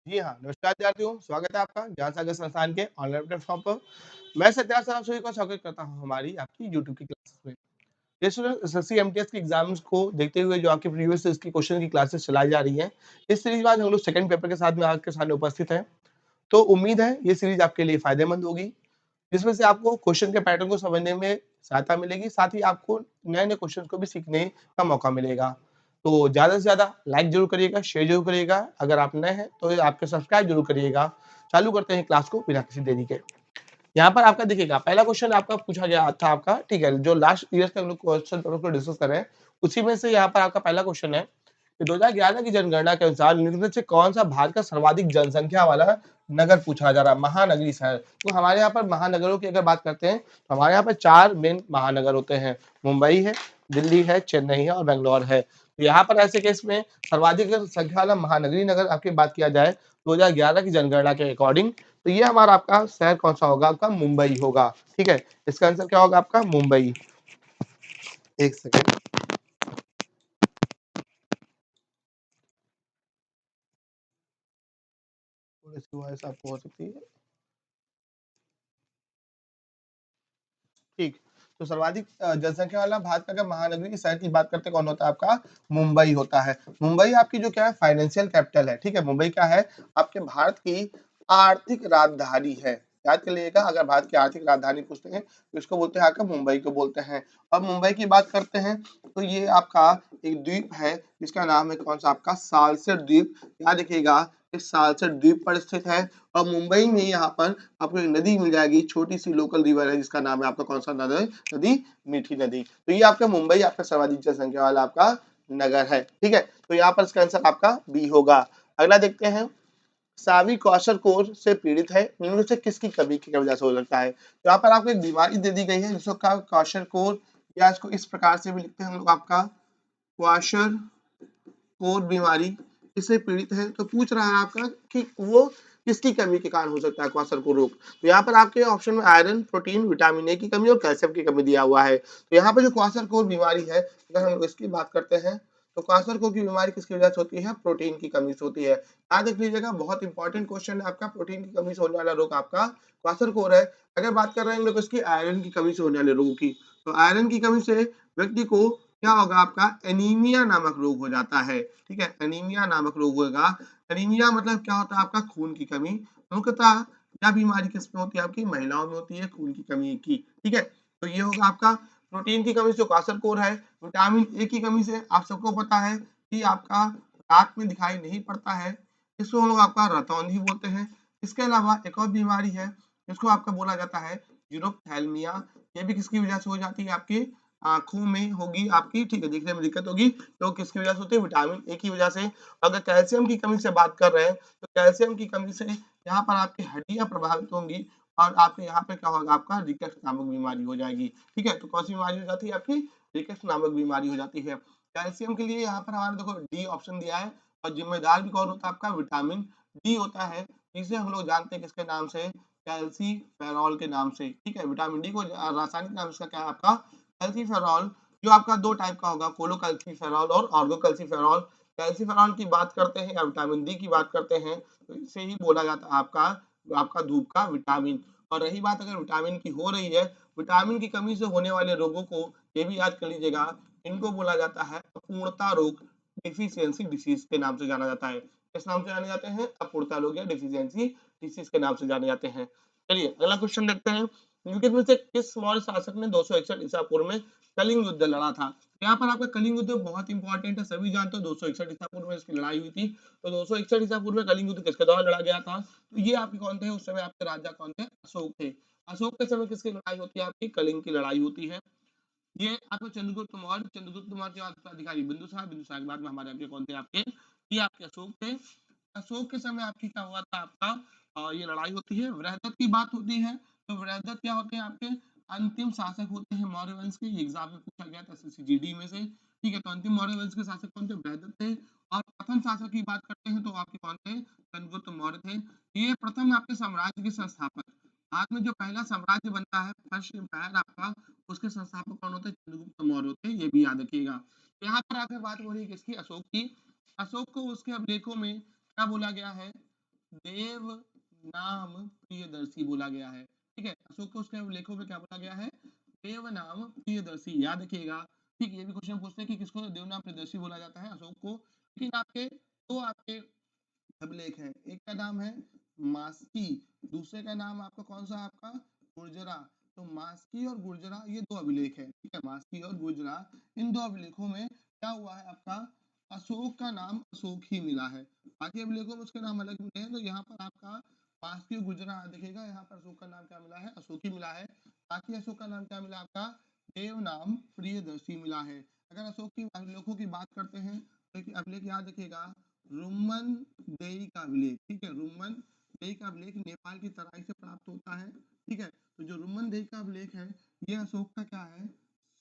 जी हाँ, नमस्कार विद्यार्थियों, स्वागत है आपका ज्ञान सागर संस्थान के ऑनलाइन प्लेटफ़ॉर्म पर। मैं सत्यार्थ आप सभी का स्वागत करता हूँ हमारी आपकी यूट्यूब की क्लासेस में। ये स्टूडेंट एसएससी एमटीएस के एग्ज़ाम्स को देखते हुए जो आपके प्रीवियस इसकी क्वेश्चन की क्लासेस चलाई जा रही हैं, इस सीरीज़ में आज हम लोग सेकंड पेपर के साथ में आपके सामने उपस्थित हैं। तो उम्मीद है ये सीरीज़ आपके लिए फ़ायदेमंद होगी, जिसमें से आपको क्वेश्चन के पैटर्न को समझने में सहायता मिलेगी, साथ ही आपको नए-नए क्वेश्चन को भी सीखने का मौका मिलेगा। तो ज़्यादा से ज़्यादा लाइक ज़रूर करिएगा, शेयर ज़रूर करिएगा। अगर आप नए हैं तो आपके सब्सक्राइब ज़रूर करिएगा। चालू करते हैं क्लास को बिना किसी देरी के। यहाँ पर आपका देखिएगा पहला क्वेश्चन आपका पूछा गया था आपका, ठीक है, जो लास्ट ईयर के हम लोग क्वेश्चन पेपर को डिस्कस कर रहे हैं, उसी में से यहाँ पर आपका पहला क्वेश्चन है कि 2011 की जनगणना के अनुसार निम्नलिखित से कौन-सा भारत का सर्वाधिक जनसंख्या वाला नगर पूछा जा रहा है, महानगरीय शहर। तो हमारे यहाँ पर महानगरों की अगर बात करते हैं, तो हमारे यहाँ पर 4 मेन महानगर होते हैं, मुंबई है, दिल्ली है, चेन्नई है और बैंगलोर है। तो यहाँ पर ऐसे केस में सर्वाधिक संख्या वाला महानगरीय नगर आपकी बात किया जाए, 2011 की जनगणना के अकॉर्डिंग, तो ये हमारा आपका शहर कौन-सा होगा? आपका मुंबई होगा, ठीक है? इसका आंसर क्या होगा आपका? मुंबई। 1 सेकंड। थोड़ी-सी वॉइस आपको हो सकती है। ठीक। तो सर्वाधिक जनसंख्या वाला भारत का अगर महानगरीय शहर की बात करते हैं, कौन होता है आपका? मुंबई होता है। मुंबई आपकी जो क्या है फाइनेंशियल कैपिटल है, ठीक है? मुंबई क्या है? आपके भारत की आर्थिक राजधानी है। याद कर लीजिएगा, अगर भारत की आर्थिक राजधानी पूछते हैं, तो इसको बोलते हैं आपका मुंबई को बोलते हैं। अब मुंबई की बात करते हैं, तो ये आपका एक द्वीप है, जिसका नाम है कौन-सा आपका? सालसेट द्वीप। याद रखिएगा, इस सालसेट द्वीप पर स्थित है और मुंबई में यहाँ पर आपको एक नदी मिल जाएगी, छोटी सी लोकल रिवर है जिसका नाम है आपका कौन सा नदी? मीठी नदी। तो ये आपका मुंबई आपका सर्वाधिक जनसंख्या वाला आपका नगर है, ठीक है? तो यहाँ पर इसका आंसर आपका बी होगा। अगला देखते हैं, सावी क्वाशरकोर से पीड़ित है, इनमें से किसकी कमी की वजह से हो सकता है? तो यहाँ पर आपको एक बीमारी दे दी गई है जिसको का क्वाशरकोर, या इसको इस प्रकार से भी लिखते हैं हम लोग आपका क्वाशर कोर बीमारी, इससे पीड़ित है। तो पूछ रहा है आपका कि वो किसकी कमी के कारण हो सकता है क्वासर को रोग। तो यहाँ पर आपके ऑप्शन में आयरन, प्रोटीन, विटामिन ए की कमी और कैल्शियम की कमी दिया हुआ है। तो यहाँ पर जो क्वासर कोर बीमारी है, अगर हम इसकी बात करते हैं, तो क्वासर कोर की बीमारी किसकी वजह से होती है? प्रोटीन की कमी से होती है। याद रख लीजिएगा, बहुत इंपॉर्टेंट क्वेश्चन है आपका, प्रोटीन की कमी से होने वाला रोग आपका क्वासर कोर है। अगर बात कर रहे हैं हम लोग इसकी आयरन की कमी से होने वाले रोगों की, तो आयरन की कमी से व्यक्ति को क्या होगा? आपका एनीमिया नामक रोग हो जाता है, ठीक है? एनीमिया नामक रोग होगा। एनीमिया मतलब क्या होता है? आपका खून की कमी। मुख्यतः क्या बीमारी किसमें होती है? आपकी महिलाओं में होती है, खून की कमी की, ठीक है? तो ये होगा आपका प्रोटीन की कमी से क्वाशरकोर है। विटामिन ए की कमी से आप सबको पता है कि आपका रात में दिखाई नहीं पड़ता है, इसको हम लोग आपका रतौंधी बोलते हैं। इसके अलावा एक और बीमारी है, जिसको आपका बोला जाता है यूरोपथैल्मिया। ये भी किसकी वजह से हो जाती है? आपकी आँखों में होगी आपकी, ठीक है, देखने में दिक्कत होगी, तो किसकी वजह से होती है? विटामिन ए की वजह से। अगर कैल्शियम की कमी से बात कर रहे हैं, तो कैल्शियम की कमी से यहाँ पर आपकी हड्डियाँ प्रभावित होंगी और आपके यहाँ पे क्या होगा? आपका रिकेट्स नामक बीमारी हो जाएगी, ठीक है? तो कौन सी बीमारी हो जाती है? आपकी रिकेट्स नामक बीमारी हो जाती है। कैल्शियम के लिए यहाँ पर हमारा देखो डी ऑप्शन दिया है, और जिम्मेदार भी कौन होता है? आपका विटामिन डी होता है, जिसे हम लोग जानते हैं किसके नाम से? कैल्सीफेरॉल के नाम से, ठीक है? विटामिन डी को रासायनिक नाम इसका क्या है आपका? कैल्सीफेरॉल, जो आपका दो टाइप का होगा, कोलोकैल्सीफेरॉल और ऑर्गोकैल्सीफेरॉल। कैल्सीफेरॉल की बात करते हैं या विटामिन डी की बात करते हैं, तो इसे ही बोला जाता है आपका आपका धूप का विटामिन। और रही बात अगर विटामिन की हो रही है, विटामिन की कमी से होने वाले रोगों को ये भी याद कर लीजिएगा, इनको बोला जाता है अपूर्णता रोग, डिफिशियंसी डिसीज के नाम से जाना जाता है। किस नाम से जाने जाते हैं? अपूर्णता रोग या डिफिशियंसी डिसीज के नाम से जाने जाते हैं। चलिए अगला क्वेश्चन देखते हैं, निम्नलिखित में से किस मौर्य शासक ने 261 ईसा पूर्व में कलिंग युद्ध लड़ा था? यहाँ पर आपका कलिंग युद्ध बहुत इंपॉर्टेंट है, सभी जानते हो 261 ईसा पूर्व में इसकी लड़ाई हुई थी। तो 261 ईसा पूर्व में कलिंग युद्ध किसके दौरान लड़ा गया था? तो ये आपके कौन थे उस समय? आपके राजा कौन थे? अशोक थे। अशोक के समय किसकी लड़ाई होती है? आपकी कलिंग की लड़ाई होती है। ये आपको चंद्रगुप्त मौर्य के बाद उत्तराधिकारी बिंदुसार, बिंदुसार के बाद में हमारे आपके कौन थे? आपके ये आपके अशोक थे। अशोक के समय आपकी क्या हुआ था? आपका ये लड़ाई होती है। वृहदत्त की बात होती है, तो वृहदत्त क्या होते हैं? आपके अंतिम शासक होते हैं मौर्य वंश के। ये एग्जाम में पूछा गया था एसएससी में से, ठीक है? तो अंतिम मौर्य वंश के शासक कौन थे? वृहदत्त थे। और प्रथम शासक की बात करते हैं तो आपके कौन थे? चंद्रगुप्त मौर्य थे। ये प्रथम आपके साम्राज्य के संस्थापक। बाद में जो पहला साम्राज्य बनता है फर्स्ट एम्पायर आपका, उसके संस्थापक कौन होते हैं? चंद्रगुप्त मौर्य होते हैं, ये भी याद रखिएगा। यहाँ पर आकर बात हो रही है किसकी? अशोक की। अशोक को उसके अभिलेखों में क्या बोला गया है? देव नाम प्रियदर्शी बोला गया है। ठीक है, अशोक को उसके अभिलेखों में क्या बोला गया है? देव नाम प्रियदर्शी, याद रखिएगा। ठीक, ये भी क्वेश्चन पूछते हैं कि किसको देव नाम प्रियदर्शी बोला जाता है? अशोक को। लेकिन आपके तो आपके अभिलेख है, एक का नाम है मास्की, दूसरे का नाम आपका कौन सा? आपका गुर्जरा। तो मास्की और गुर्जरा ये दो अभिलेख है। ठीक है, मास्की और गुर्जरा, इन दो अभिलेखों में क्या हुआ है? आपका अशोक का नाम अशोक ही मिला है। बाकी अभिलेखों में उसके नाम अलग मिले हैं। तो यहाँ पर आपका मास्की और गुर्जरा देखिएगा, यहाँ पर अशोक का नाम क्या मिला है? अशोक ही मिला है। बाकी अशोक का नाम क्या मिला? आपका देव नाम प्रियदर्शी मिला है। अगर अशोक की अभिलेखों की बात करते हैं तो अभिलेख याद रखिएगा, रुम्मन देई का अभिलेख। ठीक है, रुम्मन देई का अभिलेख नेपाल की तराई से प्राप्त होता है। ठीक है, तो जो रुम्मन देई का अभिलेख है ये अशोक का क्या है?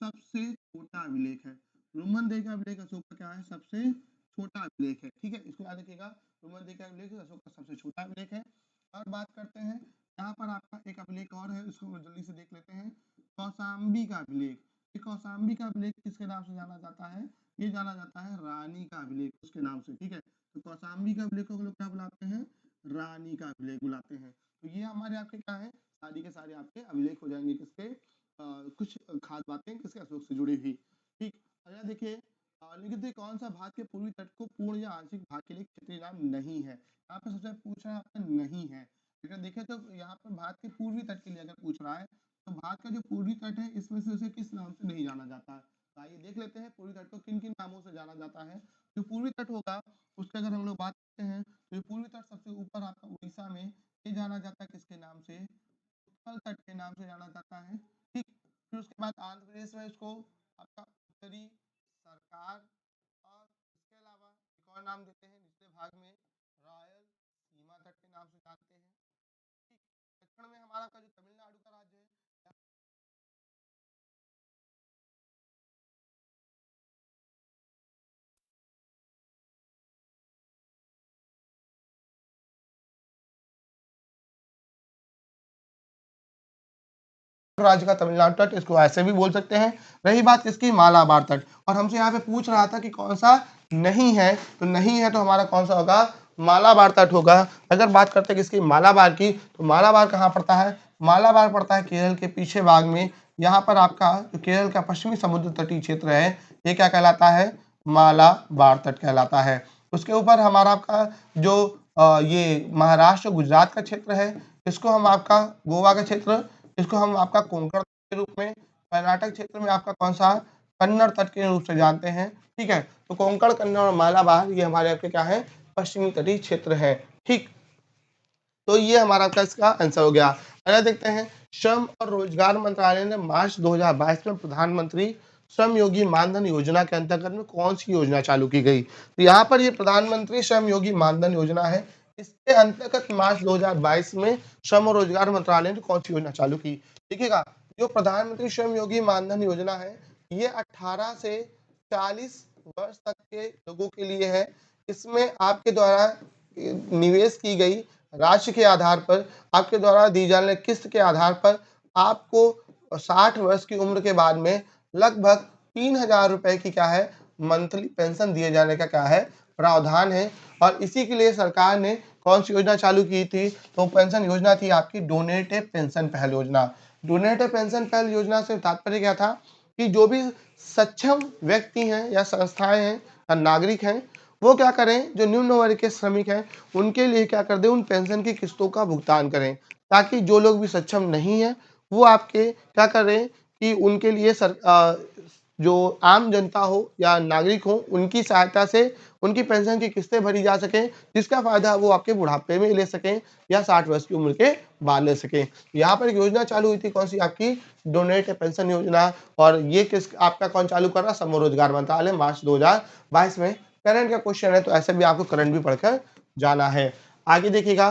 सबसे छोटा अभिलेख है। रुम्मन देई का अभिलेख अशोक का क्या है? सबसे छोटा अभिलेख है। ठीक है, इसको याद रखिएगा, रुम्मन देई का अभिलेख अशोक का सबसे छोटा अभिलेख है। और बात करते हैं यहाँ पर आपका एक अभिलेख और है, उसको जल्दी से देख लेते हैं, कौशाम्बी का अभिलेख। ये कौशाम्बी का अभिलेख किसके नाम से जाना जाता है? ये जाना जाता है रानी का अभिलेख, उसके नाम से। ठीक है, तो कौशाम्बी का अभिलेख को लोग क्या बुलाते हैं? रानी का अभिलेख बुलाते हैं। तो ये हमारे आपके क्या है? सारी के सारे आपके अभिलेख हो जाएंगे किसके? कुछ खास बातें किसके? अशोक से जुड़ी हुई। ठीक, अगला देखिए, लिखित कौन सा भारत के पूर्वी तट को पूर्ण या आंशिक भाग के लिए क्षेत्रीय नाम नहीं है? यहाँ पे सबसे पूछ रहा है आपका नहीं है। अगर देखें तो यहाँ पर भारत के पूर्वी तट के लिए अगर पूछ रहा है तो भारत का जो पूर्वी तट है इसमें से उसे किस नाम से नहीं जाना जाता है? तो आइए देख लेते हैं पूर्वी तट को किन किन नामों से जाना जाता है। जो पूर्वी तट होगा उसके अगर हम लोग बात करते हैं तो ये पूर्वी तट सबसे ऊपर आपका उड़ीसा में, ये जाना जाता है किसके नाम से? उत्कल तट के नाम से जाना जाता है। ठीक, फिर उसके बाद आंध्र प्रदेश में इसको आपका उत्तरी सरकार, और इसके अलावा एक और नाम देते हैं निचले भाग में रॉयल सीमा तट के नाम से जानते हैं। ठीक, दक्षिण में हमारा का जो तमिलनाडु का राज्य है, राज्य का तमिलनाडु तट, इसको ऐसे भी बोल सकते हैं। रही बात इसकी मालाबार तट, और हमसे यहाँ पे पूछ रहा था कि कौन सा नहीं है, तो नहीं है तो हमारा कौन सा होगा? मालाबार तट होगा। अगर बात करते हैं किसकी? मालाबार की, तो मालाबार कहाँ पड़ता है? मालाबार पड़ता है केरल के पीछे भाग में। यहाँ पर आपका जो केरल का पश्चिमी समुद्र तटीय क्षेत्र है ये क्या कहलाता है? मालाबार तट कहलाता है। उसके ऊपर हमारा आपका जो ये महाराष्ट्र गुजरात का क्षेत्र है, इसको हम आपका गोवा का क्षेत्र, इसको हम आपका कोंकण के रूप में, कर्नाटक क्षेत्र में आपका कौन सा? कन्नड़ तट के रूप से जानते हैं। ठीक है, तो कोंकण, कन्नड़ और मालाबार ये हमारे आपके क्या है? पश्चिमी तटीय क्षेत्र है। ठीक, तो ये हमारा आपका इसका आंसर हो गया। अगला देखते हैं, श्रम और रोजगार मंत्रालय ने मार्च 2022 में प्रधानमंत्री श्रम योगी मानधन योजना के अंतर्गत में कौन सी योजना चालू की गई? तो यहाँ पर ये प्रधानमंत्री श्रम योगी मानधन योजना है। इसके अंतर्गत मार्च 2022 में श्रम और रोजगार मंत्रालय ने कौन सी योजना चालू की? देखिएगा, जो प्रधानमंत्री श्रम योगी मानधन योजना है ये 18 से 40 वर्ष तक के लोगों के लिए है। इसमें आपके द्वारा निवेश की गई राशि के आधार पर, आपके द्वारा दी जाने वाली किस्त के आधार पर आपको 60 वर्ष की उम्र के बाद में लगभग 3000 रुपए की क्या है? मंथली पेंशन दिए जाने का क्या है? प्रावधान है। और इसी के लिए सरकार ने कौन सी योजना चालू की थी? तो पेंशन योजना थी आपकी डोनेट ए पेंशन पहल योजना। डोनेट ए पेंशन पहल योजना से तात्पर्य क्या था कि जो भी सक्षम व्यक्ति हैं या संस्थाएं हैं या नागरिक हैं वो क्या करें, जो निम्न वर्ग के श्रमिक हैं उनके लिए क्या कर दें, उन पेंशन की किस्तों का भुगतान करें, ताकि जो लोग भी सक्षम नहीं है वो आपके क्या करें कि उनके लिए जो आम जनता हो या नागरिक हो उनकी सहायता से उनकी पेंशन की किस्तें भरी जा सकें, जिसका फायदा वो आपके बुढ़ापे में ले सकें या 60 वर्ष की उम्र के बाद ले सकें। यहाँ पर एक योजना चालू हुई थी, कौन सी? आपकी डोनेट पेंशन योजना। और ये किस आपका कौन चालू कर रहा? श्रम और रोजगार मंत्रालय, मार्च 2022 में। करंट का क्वेश्चन है तो ऐसे भी आपको करंट भी पढ़कर जाना है। आगे देखिएगा,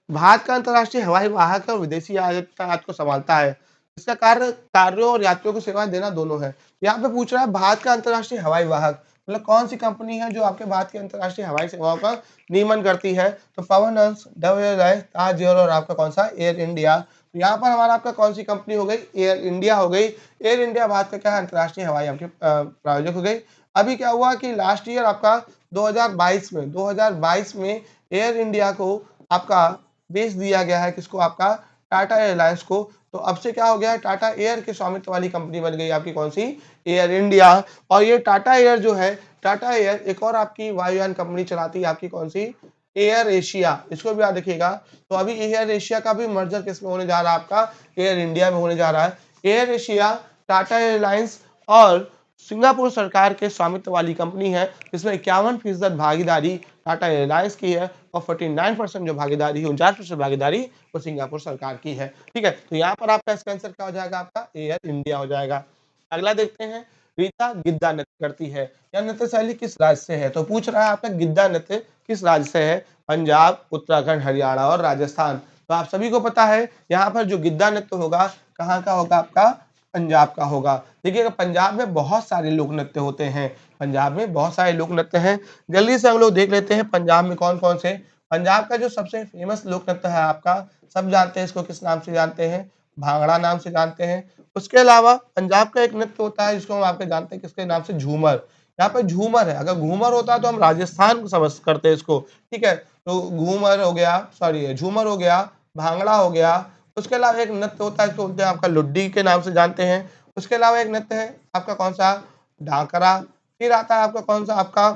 भारत का अंतर्राष्ट्रीय हवाई वाहक और विदेशी यातायात को संभालता है। इसका कार्य कार्यों और यात्रियों को सेवाएं देना दोनों है। यहाँ पे पूछ रहा है भारत का अंतर्राष्ट्रीय हवाई वाहक, मतलब कौन सी कंपनी है जो आपके भारत की अंतर्राष्ट्रीय हवाई सेवाओं का नियमन करती है? तो पवन हंस, डब्ल्यूएल, ताज एयर और आपका कौन सा? Air India. तो यहाँ पर हमारा आपका कौन सी कंपनी हो गई? एयर इंडिया हो गई। एयर इंडिया भारत का क्या है? अंतर्राष्ट्रीय हवाई आपके प्रायोजक हो गई। अभी क्या हुआ कि लास्ट ईयर आपका 2022 में एयर इंडिया को आपका बेच दिया गया है किसको, आपका टाटा एयरलाइंस को। तो अब से क्या हो गया है, टाटा एयर के स्वामित्व वाली कंपनी बन गई आपकी कौन सी, एयर इंडिया। और ये टाटा एयर जो है, टाटा एयर एक और आपकी वायुयान कंपनी चलाती है आपकी कौन सी, एयर एशिया, इसको भी याद रखिएगा। तो अभी एयर एशिया का भी मर्जर किसमें होने जा रहा है, आपका एयर इंडिया में होने जा रहा है। एयर एशिया, टाटा एयरलाइंस और सिंगापुर सरकार के स्वामित्व वाली कंपनी है, जिसमें 51% भागीदारी टाटा एयरलाइंस की है और 49% जो भागीदारी है, 49% भागीदारी वो सिंगापुर सरकार की है। ठीक है, तो यहाँ पर आपका इसका आंसर क्या हो जाएगा, आपका एयर इंडिया हो जाएगा। अगला देखते हैं, रीता गिद्दा नृत्य करती है, यह नृत्य शैली किस राज्य से है। तो पूछ रहा है आपका गिद्दा नृत्य किस राज्य से है, पंजाब, उत्तराखंड, हरियाणा और राजस्थान। तो आप सभी को पता है यहाँ पर जो गिद्दा नृत्य होगा कहाँ का होगा, आपका पंजाब का होगा। देखिएगा पंजाब में बहुत सारे लोक नृत्य होते हैं, पंजाब में बहुत सारे लोक नृत्य हैं। जल्दी से हम लोग देख लेते हैं पंजाब में कौन कौन से। पंजाब का जो सबसे फेमस लोक नृत्य है आपका, सब जानते हैं इसको, किस नाम से जानते हैं, भांगड़ा नाम से जानते हैं। उसके अलावा पंजाब का एक नृत्य होता है जिसको हम आपके जानते हैं किसके नाम से, झूमर। यहाँ पे झूमर है, अगर घूमर होता तो हम राजस्थान को समझ करते हैं इसको। ठीक है, तो घूमर हो गया, सॉरी झूमर हो गया, भांगड़ा हो गया। उसके अलावा एक नृत्य होता है इसको बोलते हैं आपका लुड्डी के नाम से जानते हैं। उसके अलावा एक नृत्य है आपका कौन सा, ढाकरा। फिर आता है आपका कौन सा, आपका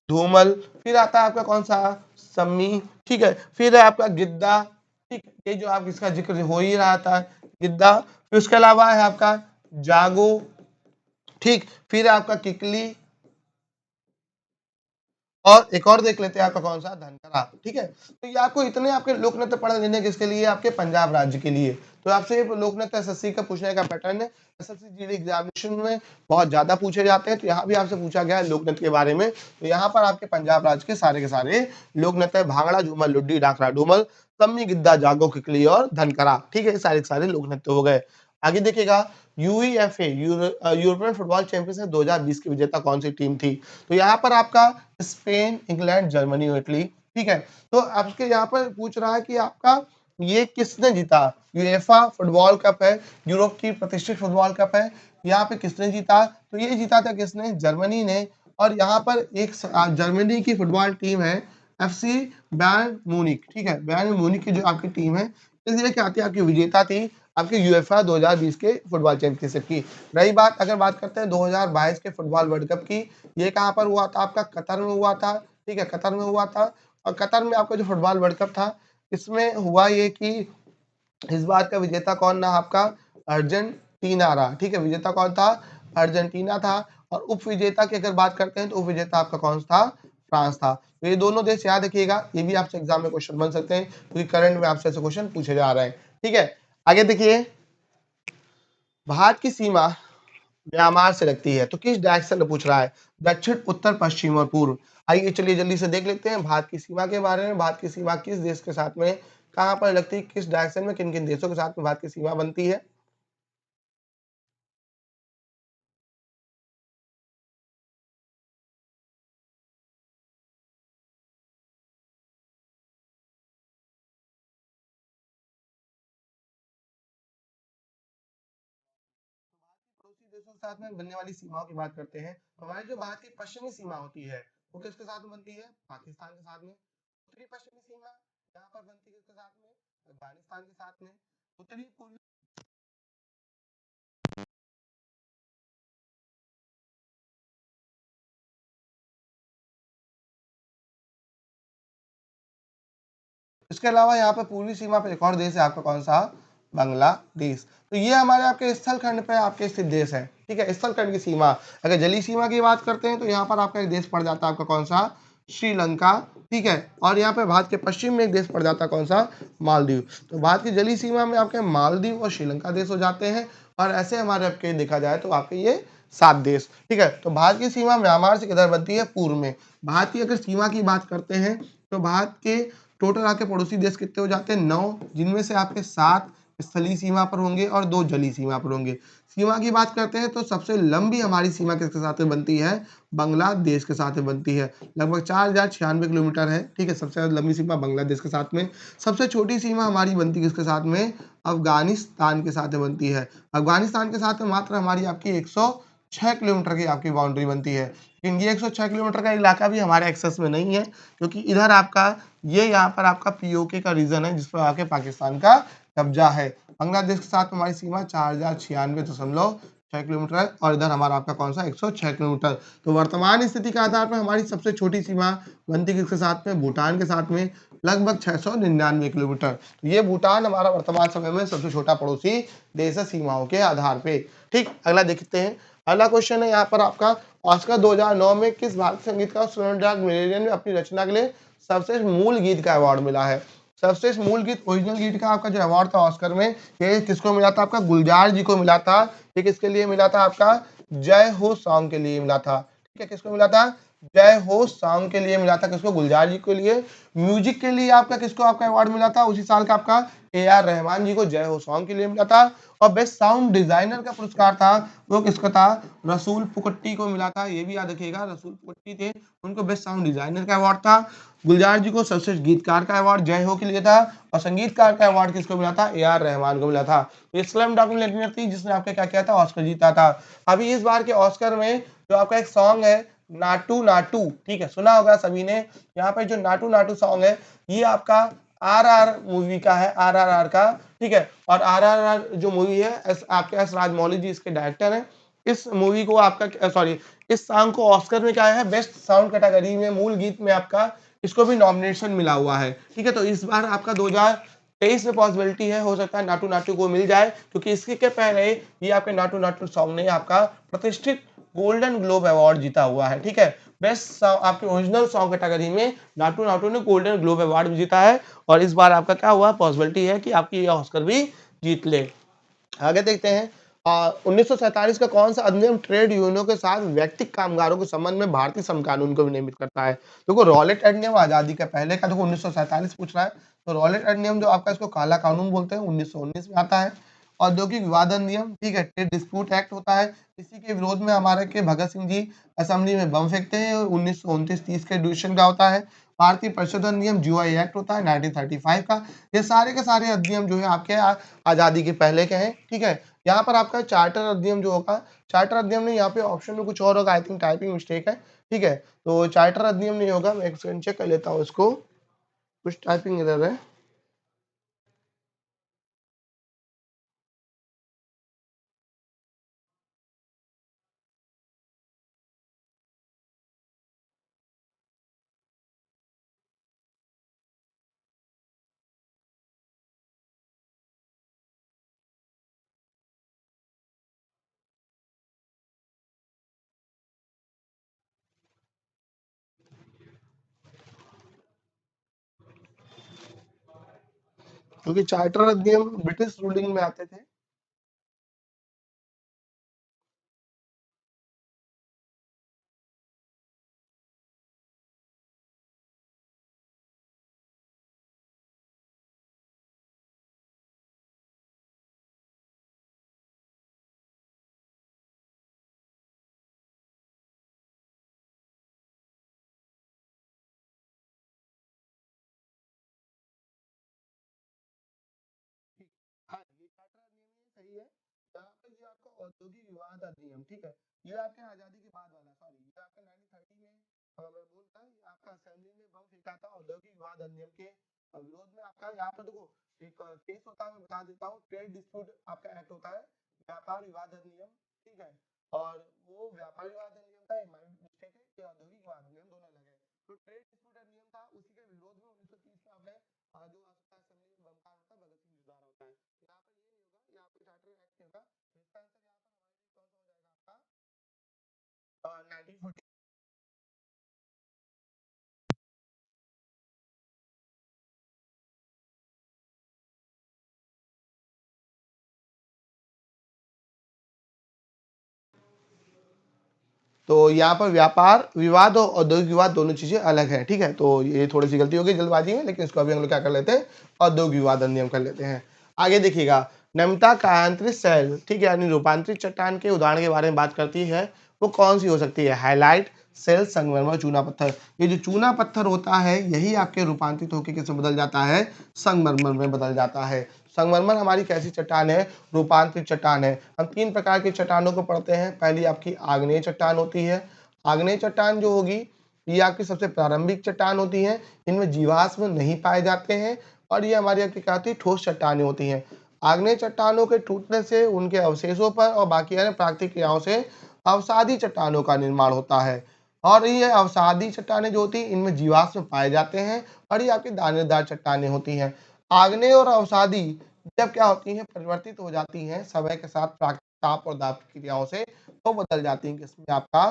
धूमल। फिर आता है आपका कौन सा, सम्मी। ठीक है, फिर है आपका गिद्दा। ठीक, ये जो आप इसका जिक्र हो ही रहा था, गिद्दा। फिर उसके अलावा है आपका जागो। ठीक, फिर है आपका किकली, और एक और देख लेते हैं आपका कौन सा, धनकरा। ठीक है, तो ये आपको इतने आपके लोक नृत्य पढ़ लेने किसके लिए, आपके पंजाब राज्य के लिए। तो आपसे ये लोक नृत्य एसएससी का पूछने का पैटर्न है, एसएससी जीडी एग्जामिनेशन में बहुत ज्यादा पूछे जाते हैं। तो यहाँ भी आपसे पूछा गया है लोक नृत्य के बारे में। तो यहाँ पर आपके पंजाब राज्य के सारे लोक नृत्य, भांगड़ा, झूमर, लुड्डी, डाकरा, डूमल, सम्मी, गिद्दा, जागो, किकली और धनकरा। ठीक है, सारे के सारे लोक नृत्य हो गए। आगे देखिएगा, यूईएफए यूरोपियन फुटबॉल चैंपियनशिप 2020 की विजेता कौन सी टीम थी। तो यहाँ पर आपका स्पेन, इंग्लैंड, जर्मनी और इटली। ठीक है, तो आपके यहाँ पर पूछ रहा है कि आपका ये किसने जीता, यूएफा फुटबॉल कप है, यूरोप की प्रतिष्ठित फुटबॉल कप है। यहाँ पे किसने जीता, तो ये जीता था किसने, जर्मनी ने। और यहाँ पर एक जर्मनी की फुटबॉल टीम है एफसी बायर्न म्यूनिख। ठीक है, बायर्न म्यूनिख की जो आपकी टीम है, इसलिए क्या आती है, आपकी विजेता थी आपके यूएफा 2020 के फुटबॉल चैंपियनशिप की। रही बात, अगर बात करते हैं 2022 के फुटबॉल वर्ल्ड कप की, ये कहाँ पर हुआ था, आपका कतर में हुआ था। ठीक है, कतर में हुआ था। और कतर में आपका जो फुटबॉल वर्ल्ड कप था, इसमें हुआ ये कि इस बार का विजेता कौन रहा, आपका अर्जेंटीना रहा। ठीक है, विजेता कौन था, अर्जेंटीना था। और उप विजेता की अगर बात करते हैं तो उप विजेता आपका कौन था, फ्रांस था। तो ये दोनों देश याद रखिएगा, ये भी आपसे एग्जाम में क्वेश्चन बन सकते हैं क्योंकि करंट में आपसे ऐसे क्वेश्चन पूछे जा रहे हैं। ठीक है, आगे देखिए, भारत की सीमा म्यांमार से लगती है, तो किस डायरेक्शन में पूछ रहा है, दक्षिण, उत्तर, पश्चिम और पूर्व। आइए चलिए जल्दी से देख लेते हैं भारत की सीमा के बारे में। भारत की सीमा किस देश के साथ में, कहाँ पर लगती है, किस डायरेक्शन में, किन किन देशों के साथ में भारत की सीमा बनती है। पड़ोसी देशों के साथ में बनने वाली सीमाओं की बात करते हैं, तो हमारी जो भारत की पश्चिमी सीमा होती है वो किसके साथ में बनती है, पाकिस्तान के साथ में। उत्तरी पश्चिमी सीमा यहाँ पर बनती है किसके साथ में, अफगानिस्तान के साथ में। उत्तरी पूर्वी, इसके अलावा यहाँ पे पूर्वी सीमा पे एक और देश है आपका कौन सा, बांग्लादेश। तो ये हमारे आपके स्थल खंड पे आपके स्थित देश है। ठीक है, स्थल खंड की सीमा। अगर जलीय सीमा की बात करते हैं तो यहाँ पर आपका एक देश पड़ जाता है आपका कौन सा, श्रीलंका। ठीक है, और यहाँ पे भारत के पश्चिम में एक देश पड़ जाता है कौन सा, मालदीव। तो भारत की जलीय सीमा में आपके मालदीव और श्रीलंका देश हो जाते हैं। और ऐसे हमारे आपके देखा जाए तो आपके ये 7 देश। ठीक है, तो भारत की सीमा म्यांमार से किधर बनती है, पूर्व में। भारत की अगर सीमा की बात करते हैं तो भारत के टोटल आपके पड़ोसी देश कितने हो जाते हैं, 9, जिनमें से आपके 7 स्थलीय सीमा पर होंगे और 2 जलीय सीमा पर होंगे। सीमा की बात करते हैं तो सबसे लंबी हमारी सीमा किसके साथ में बनती है, बांग्लादेश के साथ में बनती है, लगभग 4096 किलोमीटर है। ठीक है, सबसे ज्यादा लंबी सीमा बांग्लादेश के साथ में। सबसे छोटी सीमा हमारी बनती है किसके साथ में, अफगानिस्तान के साथ में बनती है। अफगानिस्तान के साथ में मात्र हमारी आपकी 106 किलोमीटर की आपकी बाउंड्री बनती है। लेकिन ये 106 किलोमीटर का इलाका भी हमारे एक्सेस में नहीं है, क्योंकि इधर आपका ये यहाँ पर आपका पीओके का रीजन है, जिस पर आके पाकिस्तान का कब्जा है। बांग्लादेश के साथ हमारी सीमा 4096.6 किलोमीटर है, और इधर हमारा आपका कौन सा 106 किलोमीटर। तो वर्तमान स्थिति के आधार पर हमारी सबसे छोटी सीमा बनती किसके साथ में, भूटान के साथ में, लगभग 699 किलोमीटर। ये भूटान हमारा वर्तमान समय में सबसे छोटा पड़ोसी देश है सीमाओं के आधार पे। ठीक, अगला देखते हैं। अगला क्वेश्चन है यहाँ पर आपका, ऑस्कर 2009 में किस भारतीय संगीतकार स्लमडॉग मिलियनेयर ने अपनी रचना के लिए सर्वश्रेष्ठ मूल गीत का अवार्ड मिला है। सर्वश्रेष्ठ मूल गीत, ओरिजिनल गीत का आपका जो अवार्ड था ऑस्कर में, ये किसको मिला था, आपका गुलजार जी को मिला था। ये किसके लिए मिला था, आपका जय हो सॉन्ग के लिए मिला था। ठीक है, किसको मिला था, जय हो सॉन्ग के लिए मिला था, किसको, गुलजार जी के लिए। म्यूजिक के लिए आपका किसको आपका अवार्ड मिला था उसी साल का, आपका AR रहमान जी को जय हो सॉन्ग के लिए मिला था। और बेस्ट साउंड डिजाइनर का पुरस्कार था वो किसका था, रसूल पुकट्टी को मिला था। ये भी याद रखिएगा, रसूल पुकट्टी थे, उनको बेस्ट साउंड डिजाइनर का अवार्ड था। गुलजार जी को सर्वश्रेष्ठ गीतकार का अवार्ड जय हो के लिए था, और संगीतकार का अवार्ड किसको मिला था, AR रहमान को मिला था। ये स्लमडॉग मिलियनेयर थी जिसने आपका क्या किया था, ऑस्कर जीता था। अभी इस बार के ऑस्कर में जो आपका एक सॉन्ग है नाटू नाटू, ठीक है, सुना होगा सभी ने। यहाँ पे जो नाटू नाटू सॉन्ग है ये आपका RR मूवी का है, RRR का। ठीक है, और RRR जो मूवी है आपके एस राजमौली जी इसके डायरेक्टर हैं। इस मूवी को आपका सॉरी इस सॉन्ग को ऑस्कर में क्या है, बेस्ट साउंड कैटेगरी में मूल गीत में आपका इसको भी नॉमिनेशन मिला हुआ है। ठीक है, तो इस बार आपका 2023 में पॉसिबिलिटी है, हो सकता है नाटू नाटू को मिल जाए, क्योंकि इसके के पहले ये आपके नाटू नाटू सॉन्ग ने आपका प्रतिष्ठित गोल्डन ग्लोब अवार्ड जीता हुआ है। ठीक है, बेस्ट आपके ओरिजिनल सॉन्ग कैटेगरी में नाटू नाटू ने गोल्डन ग्लोब अवार्ड भी जीता है, और इस बार आपका क्या हुआ, पॉसिबिलिटी है कि आपकी ये ऑस्कर भी जीत ले। आगे देखते हैं। 1947 का कौन सा अधिनियम ट्रेड यूनियनों के साथ व्यक्तिगत कामगारों के संबंध में भारतीय श्रम कानून को विनियमित करता है। देखो रॉलेट अधिनियम आजादी के पहले का, देखो 1947 पूछ रहा है, तो रॉलेट अधिनियम जो आपका इसको काला कानून बोलते हैं, 1919 में आता है। औद्योगिक विवाद अधिनियम, ठीक है, ट्रेड डिस्प्यूट एक्ट होता है, इसी के विरोध में हमारे के भगत सिंह जी असेंबली में बम फेंकते हैं, 1929-30 के एडिशन का होता है। भारतीय परिषद अधिनियम GI एक्ट होता है 1935 का। ये सारे के सारे अधिनियम जो है आपके आजादी के पहले के हैं। ठीक है, यहाँ पर आपका चार्टर अधिनियम जो होगा, चार्टर अधिनियम नहीं, यहाँ पे ऑप्शन में कुछ और होगा, आई थिंक टाइपिंग मिस्टेक है। ठीक है, तो चार्टर अधिनियम नहीं होगा, मैं एक सेकंड चेक कर लेता हूँ इसको, कुछ टाइपिंग एरर है। क्योंकि चार्टर अधिनियम ब्रिटिश रूलिंग में आते थे। हाँ, ये चार्टर अधिनियम ये सही है। यहाँ पे ये आपका औद्योगिक विवाद अधिनियम, ठीक है, ये आपके आजादी के बाद वाला, सॉरी ये आपका 1930 में मैं बोलता ये आपका असेंबली में बम फेंका था औद्योगिक विवाद अधिनियम के विरोध में। आपका यहाँ पर देखो एक केस होता है, मैं बता देता हूँ, ट्रेड डिस्प्यूट आपका एक्ट होता है, व्यापार विवाद अधिनियम। ठीक है, और वो व्यापार विवाद अधिनियम था, मिस्टेक है कि औद्योगिक विवाद अधिनियम दोनों अलग है। तो ट्रेड डिस्प्यूट अधिनियम था, उसी के विरोध में 1930 में आपने जो आपका असेंबली में बम कांड होता है, भगत सिंह जी द्वारा होता है। यहाँ पर ये नहीं होगा, यहाँ पे चार्टर एक्ट नहीं होगा, तो इसका आंसर यहाँ पर हमारे लिए कौन सा हो जाएगा, आपका 1940। तो यहाँ पर व्यापार विवाद और औद्योगिक विवाद दोनों चीजें अलग है। ठीक है, तो ये थोड़ी सी गलती हो गई जल्दबाजी में, लेकिन इसको अभी हम लोग क्या कर लेते हैं, औद्योगिक विवाद अधिनियम कर लेते हैं। आगे देखिएगा, नमता कायांतरित शैल, ठीक है, यानी रूपांतरित चट्टान के उदाहरण के बारे में बात करती है, वो कौन सी हो सकती है, हाईलाइट, सेल, संगमरमर, चूना पत्थर। ये जो चूना पत्थर होता है यही आपके रूपांतरित होकर किसमें बदल जाता है, संगमरमर में बदल जाता है। संगमरमर हमारी कैसी चट्टान है? रूपांतरित चट्टान है। हम 3 प्रकार की चट्टानों को पढ़ते हैं। पहली आपकी आग्नेय चट्टान होती है। आग्नेय चट्टान जो होगी ये आपकी सबसे प्रारंभिक चट्टान होती है। इनमें जीवाश्म नहीं पाए जाते हैं और ये हमारी आपकी क्या होती है? ठोस चट्टानें होती हैं। आग्नेय चट्टानों के टूटने से उनके अवशेषों पर और बाकी अन्य प्राकृतिक क्रियाओं से अवसादी चट्टानों का निर्माण होता है और ये अवसादी चट्टानें जो होती हैं इनमें जीवाश्म पाए जाते हैं और ये आपकी दानेदार चट्टानें होती हैं। आग्नेय और अवसादी जब क्या होती हैं? परिवर्तित हो जाती हैं समय के साथ प्राकृतिक ताप और दाब की क्रियाओं से तो बदल जाती हैं किसमें? आपका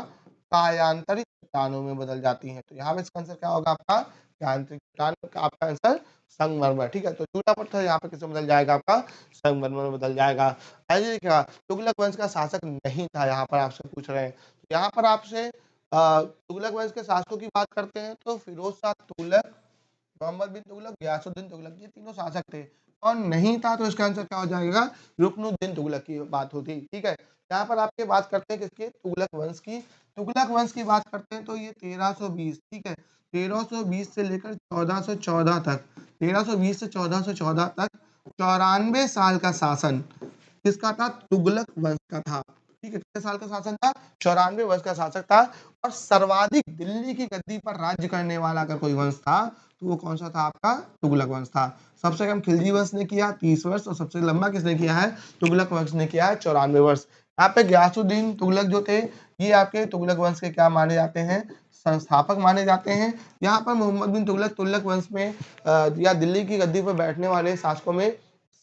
कायांतरित चट्टानों में बदल जाती हैं। तो यहाँ पे इसका आंसर क्या होगा आपका? कायांतरित चट्टान का आपका आंसर संगमरमर। ठीक है, तो चूना पत्थर यहाँ पे किसमें बदल जाएगा? आपका संगमरमर में बदल जाएगा। ऐसे देखिएगा तुगलक वंश का शासक नहीं था, यहाँ पर आपसे पूछ रहे हैं। यहाँ पर आपसे तुगलक वंश के शासकों की बात करते हैं तो फिरोज शाह तुगलक, मोहम्मद बिन तुगलक, गयासुद्दीन तुगलक, ये तीनों शासक थे। और नहीं था तो इसका आंसर क्या हो जाएगा? रुकनुद्दीन तुगलक की बात होती। ठीक है, यहाँ पर आपके बात करते हैं किसके? तुगलक वंश की। तुगलक वंश की बात करते हैं तो ये 1320, ठीक है, 1320 से लेकर 1414 तक, 1320 से 1414 तक 94 साल का शासन किसका था? तुगलक वंश का था। ठीक है, कितने साल का शासन था? 94 वर्ष का शासक था। और सर्वाधिक दिल्ली की गद्दी पर राज्य करने वाला अगर कोई वंश था तो वो कौन सा था? आपका तुगलक वंश था। सबसे कम खिलजी वंश ने किया 30 वर्ष और सबसे लंबा किसने किया है? तुगलक वंश ने किया है 94 वर्ष। यहाँ पे गयासुद्दीन तुगलक जो थे ये आपके तुगलक वंश के क्या माने जाते हैं? संस्थापक माने जाते हैं। यहाँ पर मोहम्मद बिन तुगलक तुगलक वंश में या दिल्ली की गद्दी पर बैठने वाले शासकों में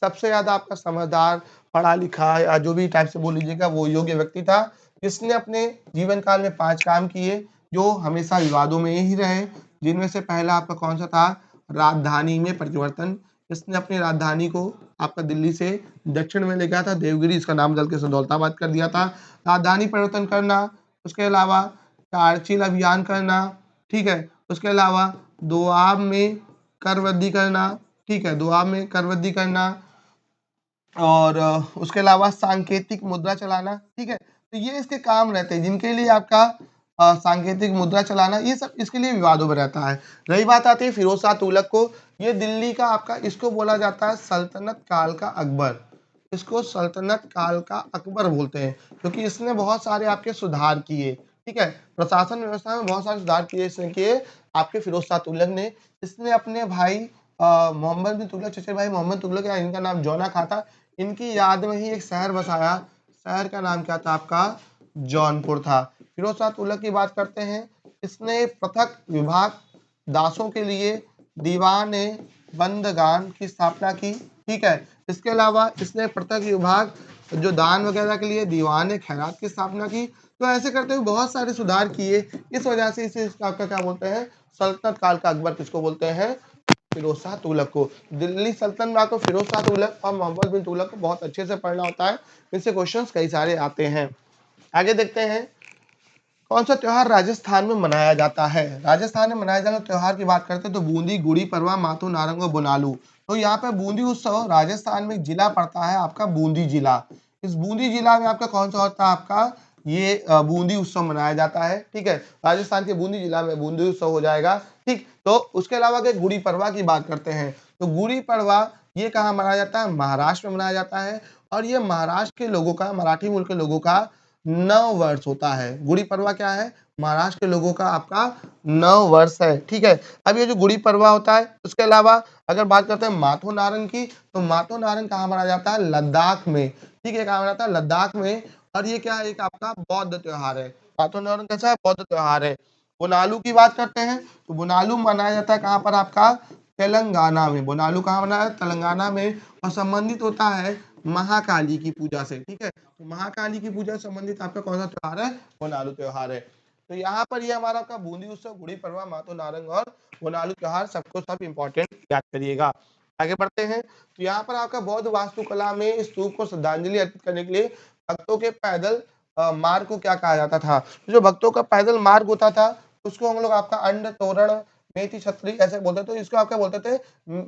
सबसे ज्यादा आपका समझदार, पढ़ा लिखा या जो भी टाइप से बोल लीजिएगा वो योग्य व्यक्ति था। इसने अपने जीवन काल में 5 काम किए जो हमेशा विवादों में ही रहे, जिनमें से पहला आपका कौन सा था? राजधानी में परिवर्तन। इसने अपनी राजधानी को आपका दिल्ली से दक्षिण में ले गया था, देवगिरी इसका नाम बदल के दौलताबाद कर दिया था। राजधानी परिवर्तन करना, उसके अलावा चार्चिल अभियान करना, ठीक है, उसके अलावा दोआब में कर वृद्धि करना, ठीक है, दोआब में कर वृद्धि करना और उसके अलावा सांकेतिक मुद्रा चलाना। ठीक है, तो ये इसके काम रहते हैं जिनके लिए आपका सांकेतिक मुद्रा चलाना ये सब इसके लिए विवादों में रहता है। रही बात आती है फिरोज शाह तुगलक को, ये दिल्ली का आपका इसको बोला जाता है सल्तनत काल का अकबर। इसको सल्तनत काल का अकबर बोलते हैं क्योंकि इसने बहुत सारे आपके सुधार किए। ठीक है, प्रशासन व्यवस्था में बहुत सारे सुधार किए इसने किए आपके फिरोज शाह तुगलक ने। इसने अपने भाई मोहम्मद बिन तुगलक, चचेरे भाई मोहम्मद तुगलक या इनका नाम जौना खा था, इनकी याद में ही एक शहर बसाया। शहर का नाम क्या था? आपका जौनपुर था। फिरोज शाह तुगलक की बात करते हैं, इसने पृथक विभाग दासों के लिए दीवान बंदगान की स्थापना की। ठीक है, इसके अलावा इसने पृथक विभाग जो दान वगैरह के लिए दीवान खैरात की स्थापना की। तो ऐसे करते हुए बहुत सारे सुधार किए। इस वजह से इसे आपका क्या बोलते हैं? सल्तनत काल का अकबर किसको बोलते हैं? फिरोज शाह तुगलक को। दिल्ली सल्तनत को फिरोज शाह तुगलक और मोहम्मद बिन तुगलक को बहुत अच्छे से पढ़ना होता है, इनसे क्वेश्चंस कई सारे आते हैं। आगे देखते हैं कौन सा त्योहार राजस्थान में मनाया जाता है। राजस्थान में मनाया जाने त्योहार की बात करते हैं तो बूंदी, गुड़ी पड़वा, माथो नारंग और बुनालू। तो यहाँ पे बूंदी उत्सव राजस्थान में एक जिला पड़ता है आपका बूंदी जिला। इस बूंदी जिला में आपका कौन सा होता है? आपका ये बूंदी उत्सव मनाया जाता है। ठीक है, राजस्थान के बूंदी जिला में बूंदी उत्सव हो जाएगा। ठीक, तो उसके अलावा गुड़ी पड़वा की बात करते हैं तो गुड़ी पड़वा ये कहाँ मनाया जाता है? महाराष्ट्र में मनाया जाता है और ये महाराष्ट्र के लोगों का, मराठी मूल के लोगों का नव वर्ष होता है। गुड़ी पड़वा क्या है? महाराष्ट्र के लोगों का आपका नव वर्ष है। ठीक है, अब ये जो गुड़ी पड़वा होता है उसके अलावा अगर बात करते हैं माथो नारंग की तो माथो नारंग कहाँ मनाया जाता है? लद्दाख में। ठीक है, कहाँ मनाया जाता है? लद्दाख में। और ये क्या एक आपका बौद्ध त्योहार है। माथो नारंग कैसा है? बौद्ध त्योहार है। बुनालू की बात करते हैं तो बुनालू मनाया जाता है कहाँ पर? आपका तेलंगाना में। बुनालू कहाँ मनाया है? तेलंगाना में। और संबंधित होता है महाकाली की पूजा से। ठीक है, तो महाकाली की पूजा से संबंधित आपका कौन सा त्योहार है? बुनालू त्योहार है। तो यहाँ पर ये हमारा आपका बूंदी उत्सव, गुड़ी पड़वा, माथो नारंग और बुनालू त्योहार सबको सब इंपॉर्टेंट याद करिएगा। आगे बढ़ते हैं तो यहाँ पर आपका बौद्ध वास्तुकला में स्तूप को श्रद्धांजलि अर्पित करने के लिए भक्तों के पैदल मार्ग को क्या कहा जाता था? तो जो भक्तों का पैदल मार्ग होता था उसको हम लोग आपका अंड तोरण मेथी छतरी ऐसे बोलते थे। तो इसको आपका बोलते थे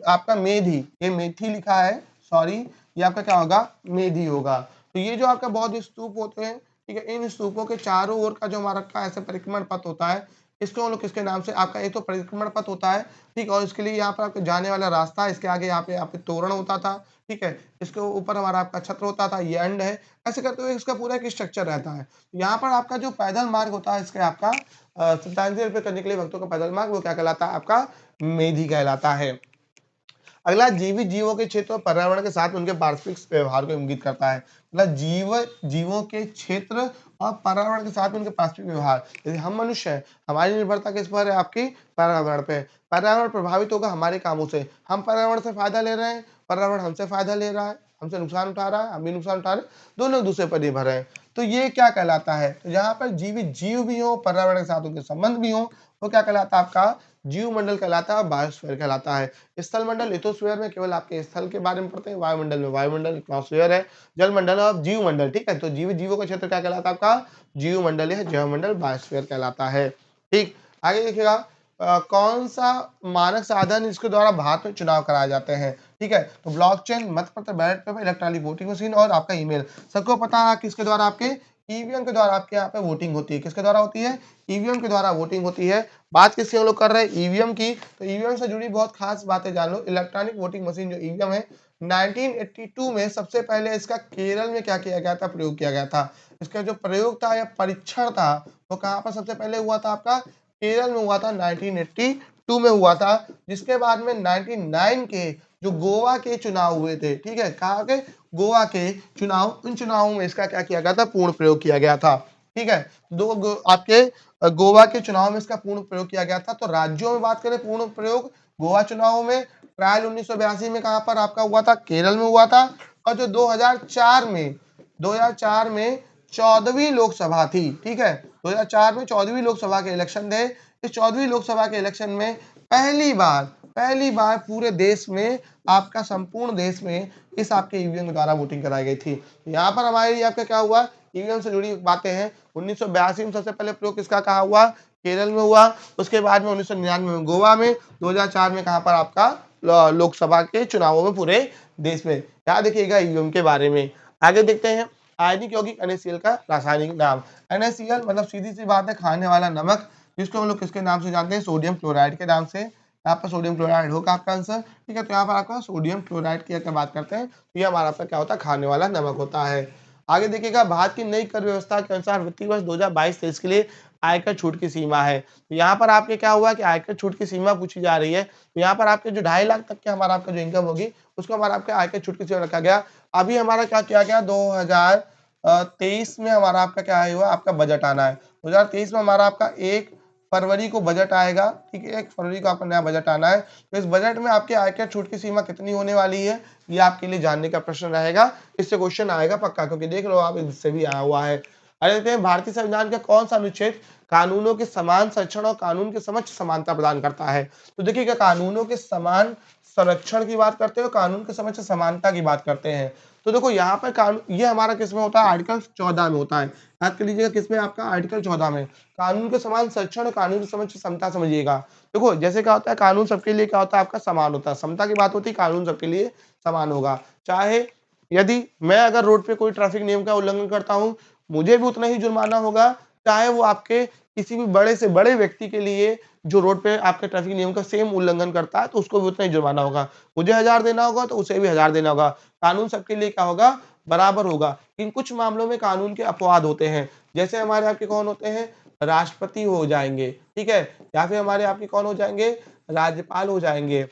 आपका मेधी। ये मेथी लिखा है, सॉरी, ये आपका क्या होगा? मेधी होगा। तो ये जो आपका बौद्ध स्तूप होते हैं, ठीक है, इन स्तूपों के चारों ओर का जो हमारा का ऐसे परिक्रमण पथ होता है इसको हम लोग किसके नाम से, आपका एक तो परिक्रमण पथ होता है, ठीक, और इसके लिए यहाँ पर आपके जाने वाला रास्ता, इसके आगे यहाँ पे तोरण होता था, ठीक है, इसके ऊपर हमारा आपका छत्र होता था, ये एंड है, ऐसे करते हुए इसका पूरा एक स्ट्रक्चर रहता है। यहाँ पर आपका जो पैदल मार्ग होता है, इसके आपका श्रद्धांजलि अर्पित करने के लिए भक्तों का पैदल मार्ग, वो क्या कहलाता है, आपका मेधी कहलाता है। अगला जीवित जीवों के क्षेत्र और पर्यावरण के साथ उनके पारस्परिक व्यवहार को इंगित करता है। मतलब जीवों के क्षेत्र और पर्यावरण के साथ उनके पारस्परिक व्यवहार, जैसे हम मनुष्य हैं, हमारी निर्भरता किस पर है, आपकी पर्यावरण पे। पर्यावरण प्रभावित होगा हमारे कामों से, हम पर्यावरण से फायदा ले रहे हैं, पर्यावरण हमसे फायदा ले रहा है, हमसे नुकसान उठा रहा है, हम भी नुकसान उठा रहे हैं, दोनों एक दूसरे पर निर्भर है। तो ये क्या कहलाता है, तो जहाँ पर जीवित जीव भी हो, पर्यावरण के साथ उनके संबंध भी हो, वो क्या कहलाता है, आपका जीव मंडल कहलाता है और बायोस्फीयर कहलाता है। स्थल मंडल लिथोस्फीयर में केवल आपके स्थल के बारे में पढ़ते हैं, वायुमंडल में वायुमंडल एटमॉस्फेयर है, जल मंडल और जीव मंडल, ठीक है। तो जीवित जीवों का क्षेत्र क्या कहलाता है, आपका जीव मंडल है, जैव मंडल बायोस्फीयर कहलाता है, ठीक। आगे देखिएगा, कौन सा मानक साधन इसके द्वारा भारत में चुनाव कराए जाते हैं, ठीक है। तो ब्लॉकचेन, मतपत्र, ballot paper, electronic voting machine और आपका ईमेल। सबको पता है किसके द्वारा, आपके ईवीएम के द्वारा आपके यहाँ पे वोटिंग होती है। किसके द्वारा होती है, ईवीएम के द्वारा वोटिंग होती है। बात किसकी हम लोग कर रहे हैं, ईवीएम की। तो ईवीएम से जुड़ी बहुत खास बातें जान लो। इलेक्ट्रॉनिक वोटिंग मशीन जो ईवीएम है, 1982 में सबसे पहले इसका केरल में क्या किया गया था, प्रयोग किया गया था। इसका जो प्रयोग था या परीक्षण था, वो कहाँ पर सबसे पहले हुआ था, आपका केरल में हुआ था, 1982 में हुआ था। जिसके बाद में 99 के जो गोवा के चुनाव हुए थे, ठीक है, कहाँ के, गोवा के चुनाव, उन चुनावों में इसका क्या किया गया था, पूर्ण प्रयोग किया गया था, ठीक है। आपके गोवा के चुनाव में इसका पूर्ण प्रयोग किया गया था। तो राज्यों में बात करें पूर्ण प्रयोग गोवा चुनावों में, ट्रायल 1982 में कहां पर आपका हुआ था, केरल में हुआ था। और जो 2004 में 14वीं लोकसभा थी, ठीक है, 2004 में 14वीं लोकसभा के इलेक्शन थे। इस 14वीं लोकसभा के इलेक्शन में पहली बार पूरे देश में, आपका संपूर्ण देश में इस आपके ईवीएम के द्वारा वोटिंग कराई गई थी। यहाँ पर हमारे आपका क्या हुआ, ईवीएम से जुड़ी बातें हैं। 1982 में सबसे पहले प्रयोग किसका कहा हुआ, केरल में हुआ। उसके बाद में 1999 में गोवा में, 2004 में कहां पर आपका लोकसभा के चुनावों में पूरे देश में। याद रखिएगा ईवीएम के बारे में। आगे देखते हैं, आयनिक यौगिक NaCl का रासायनिक नाम। NaCl मतलब सीधी सी बात है, खाने वाला नमक, जिसको हम लोग किसके नाम से जानते हैं, सोडियम क्लोराइड के नाम से। यहाँ पर सोडियम क्लोराइड होगा आपका आंसर, ठीक है। तो यहाँ पर आपका सोडियम क्लोराइड की अगर बात करते हैं, तो ये हमारा आपका क्या होता है, खाने वाला नमक होता है। आगे देखिएगा, भारत की नई कर व्यवस्था के अनुसार वित्तीय वर्ष 2022-23 के लिए आयकर छूट की सीमा है। तो यहाँ पर आपके क्या हुआ कि आयकर छूट की सीमा पूछी जा रही है। तो यहाँ पर आपके जो 2.5 लाख तक के हमारा आपका जो इनकम होगी, उसको हमारा आपका आयकर छूट की सीमा रखा गया। अभी हमारा क्या किया गया, 2023 में हमारा आपका क्या हुआ, आपका बजट आना है। 2023 में हमारा आपका 1 फरवरी को बजट आएगा, ठीक है, 1 फरवरी को आपका नया बजट आना है। तो इस बजट में आपके आयकर छूट की सीमा कितनी होने वाली है, ये आपके लिए जानने का प्रश्न रहेगा। इससे क्वेश्चन आएगा पक्का, क्योंकि देख लो आप, इससे भी आया हुआ है। अरे देखते हैं, भारतीय संविधान का कौन सा अनुच्छेद कानूनों के समान संरक्षण और कानून के समक्ष समानता प्रदान करता है। तो देखिएगा, कानूनों के समान संरक्षण की बात करते हैं, कानून के समक्ष समानता की बात करते हैं। तो देखो यहाँ पर कानून, ये हमारा किसमें होता है, आर्टिकल 14 में होता है। याद कर लीजिएगा, किसमें, आपका आर्टिकल 14 में। कानून के समान संरक्षण और कानून के समक्ष समता समझिएगा। देखो जैसे क्या होता है, कानून सबके लिए क्या होता है, आपका समान होता है। समता की बात होती है, कानून सबके लिए समान होगा। चाहे यदि मैं अगर रोड पे कोई ट्रैफिक नियम का उल्लंघन करता हूं, मुझे भी उतना ही जुर्माना होगा, चाहे वो आपके किसी भी बड़े से बड़े व्यक्ति के लिए जो रोड पे आपके ट्रैफिक नियम का सेम उल्लंघन करता है, तो उसको भी उतना ही जुर्माना होगा। मुझे 1000 देना होगा तो उसे भी 1000 देना होगा। कानून सबके लिए क्या होगा, बराबर होगा। इन कुछ मामलों में कानून के अपवाद होते हैं, जैसे हमारे आपके कौन होते हैं, राष्ट्रपति हो जाएंगे, ठीक है, या फिर हमारे आपके कौन हो जाएंगे, राज्यपाल हो जाएंगे,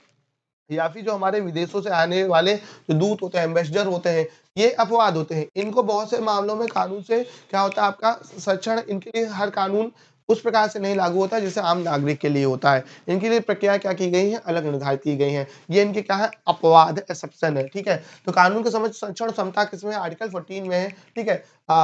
या फिर जो हमारे विदेशों से आने वाले जो दूत होते हैं, एम्बेसडर होते हैं, ये अपवाद होते हैं। इनको बहुत से मामलों में कानून से क्या होता है, आपका संरक्षण, इनके लिए हर कानून उस प्रकार से नहीं लागू होता जैसे आम नागरिक के लिए होता है। इनके लिए प्रक्रिया क्या की गई है, अलग निर्धारित की गई है। ये इनके क्या है, अपवाद, एक्सेप्शन है, ठीक है। तो कानून के समझ संरक्षण समता किसमें, आर्टिकल 14 में है, ठीक है।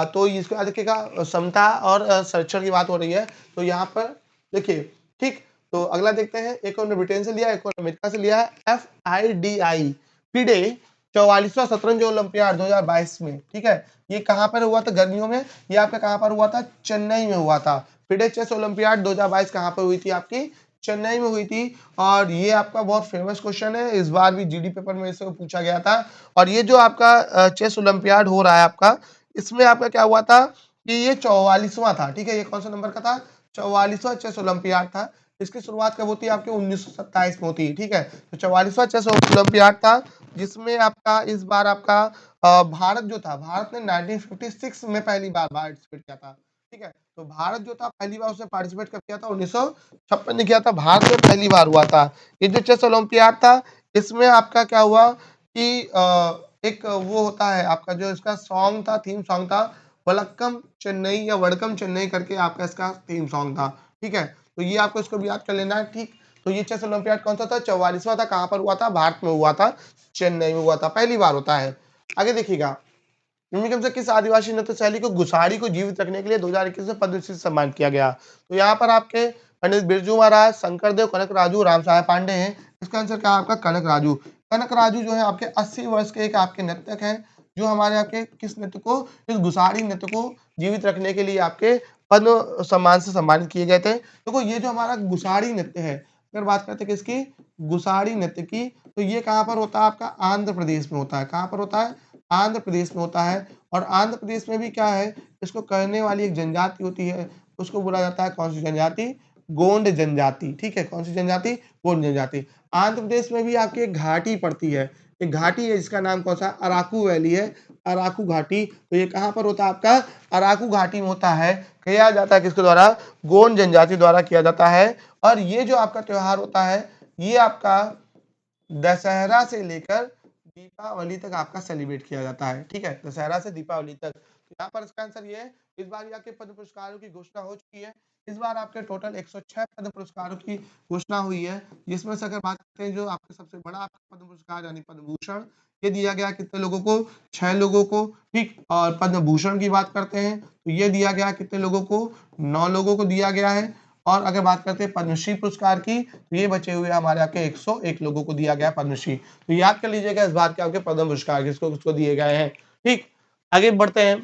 तो इसके बाद देखिएगा, समता और संरक्षण की बात हो रही है। तो यहाँ पर देखिए, ठीक। तो अगला देखते हैं, एक और ब्रिटेन से लिया, एक और अमेरिका से लिया है। FIDI फिडे 44वां शतरंज ओलंपियाड 2022 में, ठीक है, ये कहां पर हुआ था, गर्मियों में। ये आपका कहां पर हुआ था, चेन्नई में हुआ था। फिडे चेस ओलंपियाड 2022 कहां पर हुई थी, आपकी चेन्नई में हुई थी। और ये आपका बहुत फेमस क्वेश्चन है, इस बार भी GD पेपर में इससे पूछा गया था। और ये जो आपका चेस ओलंपियाड हो रहा है आपका, इसमें आपका क्या हुआ था कि ये 44वां था, ठीक है। ये कौन सा नंबर का था, 44वां चेस ओलंपियाड था। इसकी शुरुआत कब होती है? आपके 1927 में होती है, ठीक है। तो 44वां चेस ओलंपियाड था, जिसमें आपका इस बार आपका भारत जो था, भारत ने 1956 में पहली बार पार्टिसिपेट किया था, ठीक है। तो भारत जो था पहली बार उसने पार्टिसिपेट कब किया था? 1956 में किया था, भारत में पहली बार हुआ था। ये जो चेस ओलंपियाड था, इसमें आपका क्या हुआ कि एक वो होता है आपका, जो इसका सॉन्ग था, थीम सॉन्ग था, वलक्कम चेन्नई या वडकम चेन्नई करके आपका इसका थीम सॉन्ग था, ठीक है। तो ये आपको इसको भी याद कर लेना है, ठीक। तो ये चेस ओलंपियाड कौन सा था? 44वां था। कहाँ पर हुआ था? भारत में हुआ था, चेन्नई में हुआ था, पहली बार होता है। आगे देखिएगा, निम्नलिखित में से किस आदिवासी नृत्य शैली को गुसाड़ी को जीवित रखने के लिए 2021 में पद्मश्री से सम्मानित किया गया? तो यहाँ पर आपके पंडित बिरजू महाराज, शंकरदेव, कनक राजू, राम सहाय पांडे हैं। इसका आंसर क्या है आपका? कनक राजू। कनक राजू जो है आपके 80 वर्ष के एक आपके नर्तक हैं, जो हमारे आपके किस नृत्य को, इस गुसाड़ी नृत्य को जीवित रखने के लिए आपके पद्म सम्मान से सम्मानित किए गए थे। देखो ये जो हमारा गुसाड़ी नृत्य है, अगर बात करते हैं किसकी, गुसाड़ी नृत्य की, तो ये कहाँ पर होता है? आपका आंध्र प्रदेश में होता है। कहाँ पर होता है? आंध्र प्रदेश में होता है। और आंध्र प्रदेश में भी क्या है, इसको करने वाली एक जनजाति होती है, उसको बोला जाता है कौन सी जनजाति? गोंड जनजाति, ठीक है। कौन सी जनजाति? गोंड जनजाति। आंध्र प्रदेश में भी आपकी एक घाटी पड़ती है, एक घाटी है जिसका नाम कौन सा? अराकू वैली है, अराकू घाटी। तो ये कहाँ पर होता है आपका? अराकू घाटी में होता है। किया जाता है किसके द्वारा? गोंड जनजाति द्वारा किया जाता है। और ये जो आपका त्योहार होता है, ये आपका दशहरा से लेकर दीपावली तक आपका सेलिब्रेट किया जाता है, ठीक है। दशहरा से दीपावली तक। तो यहाँ पर इसका आंसर ये है। इस बार ये आपके पद्म पुरस्कारों की घोषणा हो चुकी है। इस बार आपके टोटल 106 पद्म पुरस्कारों की घोषणा हुई है, जिसमें से अगर बात करते हैं जो आपका सबसे बड़ा आपका पद्म पुरस्कार यानी पद्म भूषण, ये दिया गया कितने लोगों को? 6 लोगों को, ठीक। और पद्म भूषण की बात करते हैं तो ये दिया गया कितने लोगों को? 9 लोगों को दिया गया है। और अगर बात करते हैं पद्मश्री पुरस्कार की, तो ये बचे हुए हमारे आपके 101 लोगों को दिया गया पद्मश्री। तो याद कर लीजिएगा इस बार के आपके पद्म पुरस्कार किसको किसको दिए गए हैं, ठीक। आगे बढ़ते हैं।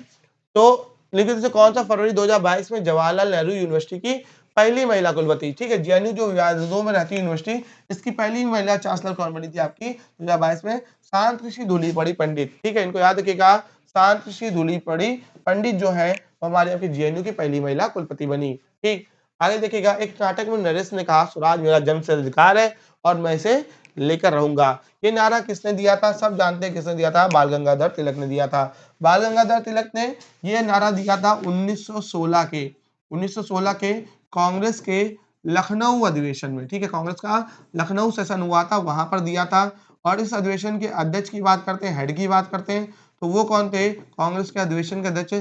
तो निम्नलिखित से कौन सा फरवरी 2022 में जवाहरलाल नेहरू यूनिवर्सिटी की पहली महिला कुलपति, ठीक है। जेएनयू जो विवादों में रहती है यूनिवर्सिटी, इसकी पहली महिला चांसलर कौन बनी थी आपकी 2022 में? शांत ऋषि धूलीपड़ी पंडित, ठीक है। इनको याद रखिएगा, शांत ऋषि धूलीपड़ी पंडित जो है हमारे आपकी जेएनयू की पहली महिला कुलपति बनी, ठीक। आगे देखिएगा, एक नाटक में नरेश ने कहा स्वराज मेरा जन्म से अधिकार है और मैं इसे लेकर रहूंगा। ये नारा किसने दिया था? सब जानते हैं किसने दिया था? बाल गंगाधर तिलक ने दिया था। बाल गंगाधर तिलक ने ये नारा दिया था 1916 के कांग्रेस के लखनऊ अधिवेशन में, ठीक है। कांग्रेस का लखनऊ सेशन हुआ था, वहां पर दिया था। और इस अधिवेशन के अध्यक्ष की बात करते हैं, हेड की बात करते हैं, तो वो कौन थे? कांग्रेस के अधिवेशन के अध्यक्ष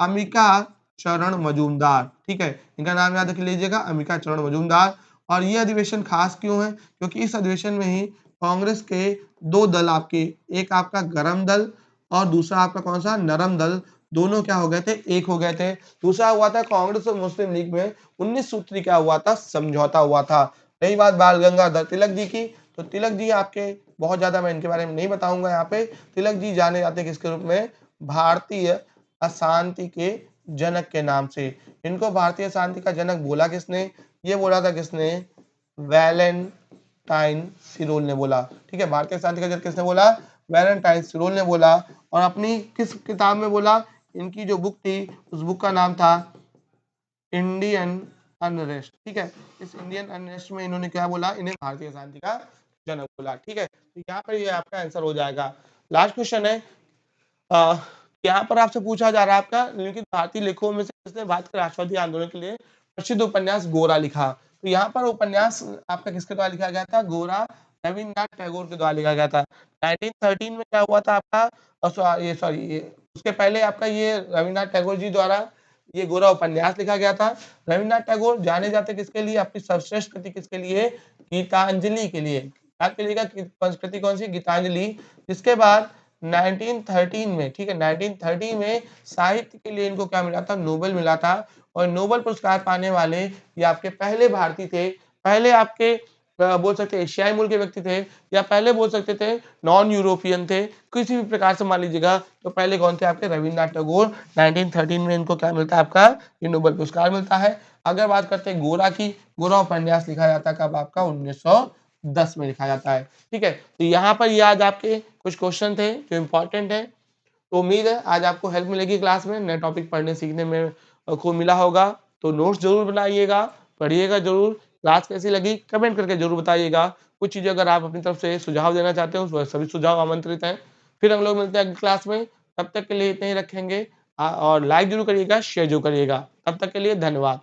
अंबिका चरण मजूमदार, ठीक है। इनका नाम याद रख लीजिएगा, अंबिका चरण मजूमदार। और ये अधिवेशन खास क्यों है? क्योंकि इस अधिवेशन में ही कांग्रेस के दो दल आपके, एक आपका गरम दल और दूसरा आपका कौन सा? नरम दल, दोनों क्या हो गए थे? एक हो गए थे। दूसरा हुआ था कांग्रेस और मुस्लिम लीग में 19 सूत्री क्या हुआ था? समझौता हुआ था। रही बात बाल गंगाधर तिलक जी की, तो तिलक जी आपके बहुत ज्यादा मैं इनके बारे में नहीं बताऊंगा यहाँ पे। तिलक जी जाने जाते हैं किसके रूप में? भारतीय अशांति के जनक के नाम से। इनको भारतीय शांति का जनक बोला किसने? ये बोला था किसने? वैलेंटाइन सिरोल ने बोला, ठीक है। भारतीय शांति का जनक किसने बोला? वैलेंटाइन सिरोल ने बोला। और अपनी किस किताब में बोला? इनकी जो बुक थी उस बुक का नाम था इंडियन अनरेस्ट, ठीक है। इस इंडियन अनरेस्ट में इन्होंने क्या बोला? इन्हें भारतीय शांति का जनक बोला, ठीक है। तो यहाँ पर ये आपका आंसर हो जाएगा। लास्ट क्वेश्चन है, अ, यहाँ पर आपसे पूछा जा रहा है आपका निम्नलिखित भारतीय लेखकों में से किसने भारत के राष्ट्रवादी आंदोलन के लिए प्रसिद्ध उपन्यास गोरा लिखा? तो यहाँ पर उपन्यास आपका किसके द्वारा लिखा गया था? गोरा रविन्द्रनाथ टैगोर के द्वारा लिखा गया था। 1913 में क्या हुआ था आपका? ये सॉरी, ये उसके पहले आपका ये रविन्द्रनाथ टैगोर जी द्वारा ये गोरा उपन्यास लिखा गया था। रविन्द्रनाथ टैगोर जाने जाते किसके लिए? अपनी सर्वश्रेष्ठ कृति किसके लिए? गीतांजलि के लिए। याद करिएगा कृति कौन सी? गीतांजलि। जिसके बाद 1913 में, ठीक है, 1913 में साहित्य के लिए इनको क्या मिला था? नोबेल मिला था। और नोबेल पुरस्कार पाने वाले ये आपके पहले भारतीय थे, पहले आपके बोल सकते एशियाई मूल के व्यक्ति थे, या पहले बोल सकते थे नॉन यूरोपियन थे, किसी भी प्रकार से मान लीजिएगा। तो पहले कौन थे आपके? रविन्द्रनाथ टैगोर। 1913 में इनको क्या मिलता है? आपका ये नोबेल पुरस्कार मिलता है। अगर बात करते हैं गोरा की, गोरा उपन्यास लिखा जाता है कब? आपका 1910 में लिखा जाता है, ठीक है। तो यहाँ पर ये आज आपके कुछ क्वेश्चन थे जो इंपॉर्टेंट है। तो उम्मीद है आज आपको हेल्प मिलेगी क्लास में, नए टॉपिक पढ़ने सीखने में को मिला होगा। तो नोट्स ज़रूर बनाइएगा, पढ़िएगा ज़रूर, क्लास कैसी लगी कमेंट करके ज़रूर बताइएगा। कुछ चीज़ें अगर आप अपनी तरफ से सुझाव देना चाहते हो, तो सभी सुझाव आमंत्रित हैं। फिर हम लोग मिलते हैं अगली क्लास में, तब तक के लिए इतना ही रखेंगे। और लाइक ज़रूर करिएगा, शेयर ज़रूर करिएगा। तब तक के लिए धन्यवाद।